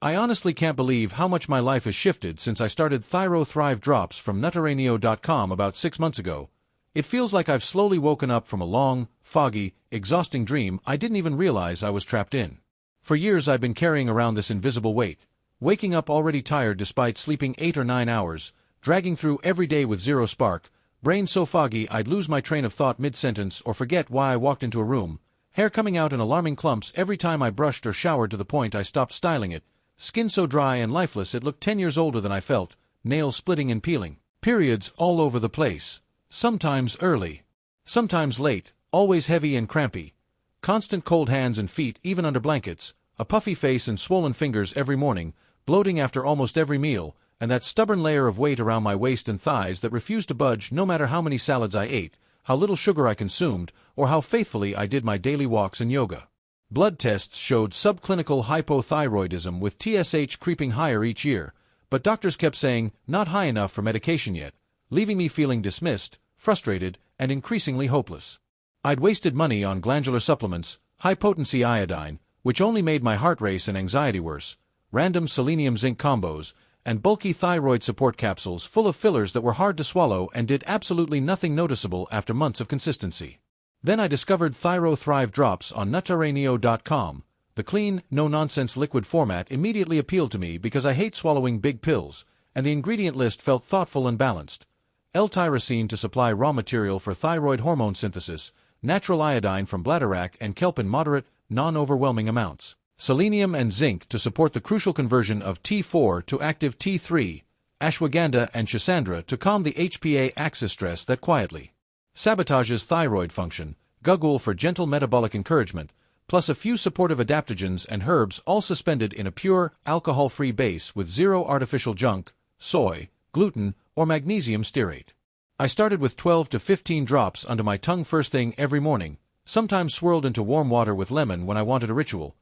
I honestly can't believe how much my life has shifted since I started Thyro Thrive Drops from NutraNeo.com about 6 months ago. It feels like I've slowly woken up from a long, foggy, exhausting dream I didn't even realize I was trapped in. For years I've been carrying around this invisible weight, waking up already tired despite sleeping 8 or 9 hours, dragging through every day with zero spark, brain so foggy I'd lose my train of thought mid-sentence or forget why I walked into a room, hair coming out in alarming clumps every time I brushed or showered to the point I stopped styling it, skin so dry and lifeless it looked 10 years older than I felt, nails splitting and peeling, periods all over the place, sometimes early, sometimes late, always heavy and crampy, constant cold hands and feet even under blankets, a puffy face and swollen fingers every morning, bloating after almost every meal, and that stubborn layer of weight around my waist and thighs that refused to budge no matter how many salads I ate, how little sugar I consumed, or how faithfully I did my daily walks and yoga. Blood tests showed subclinical hypothyroidism with TSH creeping higher each year, but doctors kept saying not high enough for medication yet, leaving me feeling dismissed, frustrated, and increasingly hopeless. I'd wasted money on glandular supplements, high-potency iodine, which only made my heart race and anxiety worse, random selenium-zinc combos, and bulky thyroid support capsules full of fillers that were hard to swallow and did absolutely nothing noticeable after months of consistency. Then I discovered Thyro Thrive Drops on NutraNeo.com. The clean, no-nonsense liquid format immediately appealed to me because I hate swallowing big pills, and the ingredient list felt thoughtful and balanced. L-tyrosine to supply raw material for thyroid hormone synthesis, natural iodine from bladderwrack and kelp in moderate, non-overwhelming amounts, selenium and zinc to support the crucial conversion of T4 to active T3, ashwagandha and schisandra to calm the HPA axis stress that quietly sabotages thyroid function, guggul for gentle metabolic encouragement, plus a few supportive adaptogens and herbs all suspended in a pure, alcohol-free base with zero artificial junk, soy, gluten, or magnesium stearate. I started with 12 to 15 drops under my tongue first thing every morning, sometimes swirled into warm water with lemon when I wanted a ritual,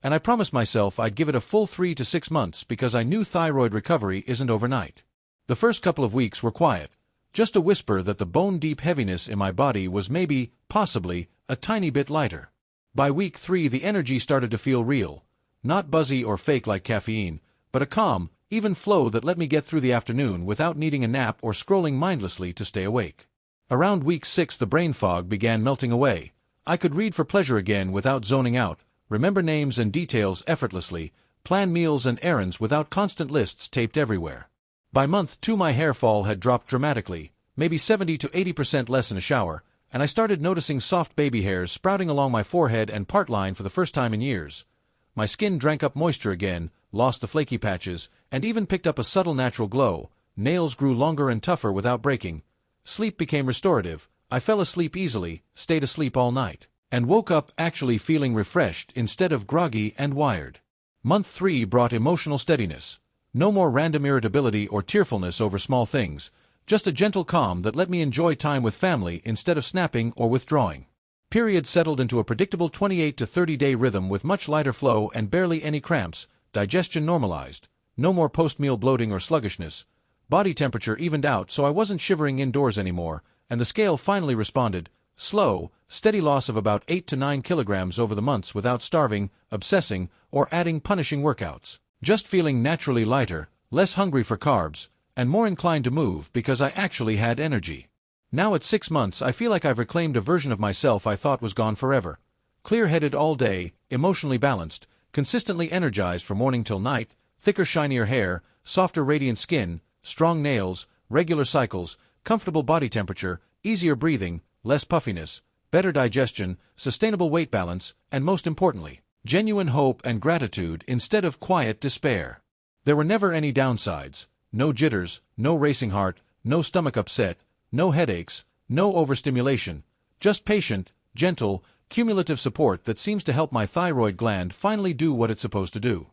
and I promised myself I'd give it a full 3 to 6 months because I knew thyroid recovery isn't overnight. The first couple of weeks were quiet, just a whisper that the bone-deep heaviness in my body was maybe, possibly, a tiny bit lighter. By week 3 the energy started to feel real, not buzzy or fake like caffeine, but a calm, even flow that let me get through the afternoon without needing a nap or scrolling mindlessly to stay awake. Around week 6 the brain fog began melting away. I could read for pleasure again without zoning out, remember names and details effortlessly, plan meals and errands without constant lists taped everywhere. By month 2 my hair fall had dropped dramatically, maybe 70 to 80% less in a shower, and I started noticing soft baby hairs sprouting along my forehead and part line for the first time in years. My skin drank up moisture again, lost the flaky patches, and even picked up a subtle natural glow. Nails grew longer and tougher without breaking. Sleep became restorative. I fell asleep easily, stayed asleep all night, and woke up actually feeling refreshed instead of groggy and wired. Month 3 brought emotional steadiness. No more random irritability or tearfulness over small things, just a gentle calm that let me enjoy time with family instead of snapping or withdrawing. Periods settled into a predictable 28 to 30-day rhythm with much lighter flow and barely any cramps, digestion normalized, no more post-meal bloating or sluggishness, body temperature evened out so I wasn't shivering indoors anymore, and the scale finally responded, slow, steady loss of about 8 to 9 kilograms over the months without starving, obsessing, or adding punishing workouts. Just feeling naturally lighter, less hungry for carbs, and more inclined to move because I actually had energy. Now at 6 months I feel like I've reclaimed a version of myself I thought was gone forever. Clear-headed all day, emotionally balanced, consistently energized from morning till night, thicker shinier hair, softer radiant skin, strong nails, regular cycles, comfortable body temperature, easier breathing, less puffiness, better digestion, sustainable weight balance, and most importantly, genuine hope and gratitude instead of quiet despair. There were never any downsides, no jitters, no racing heart, no stomach upset, no headaches, no overstimulation, just patient, gentle, cumulative support that seems to help my thyroid gland finally do what it's supposed to do.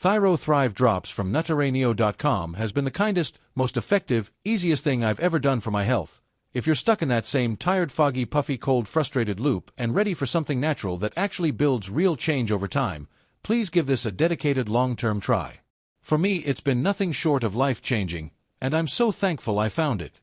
Thyro Thrive Drops from NutraNeo.com has been the kindest, most effective, easiest thing I've ever done for my health. If you're stuck in that same tired, foggy, puffy, cold, frustrated loop and ready for something natural that actually builds real change over time, please give this a dedicated long-term try. For me, it's been nothing short of life-changing, and I'm so thankful I found it.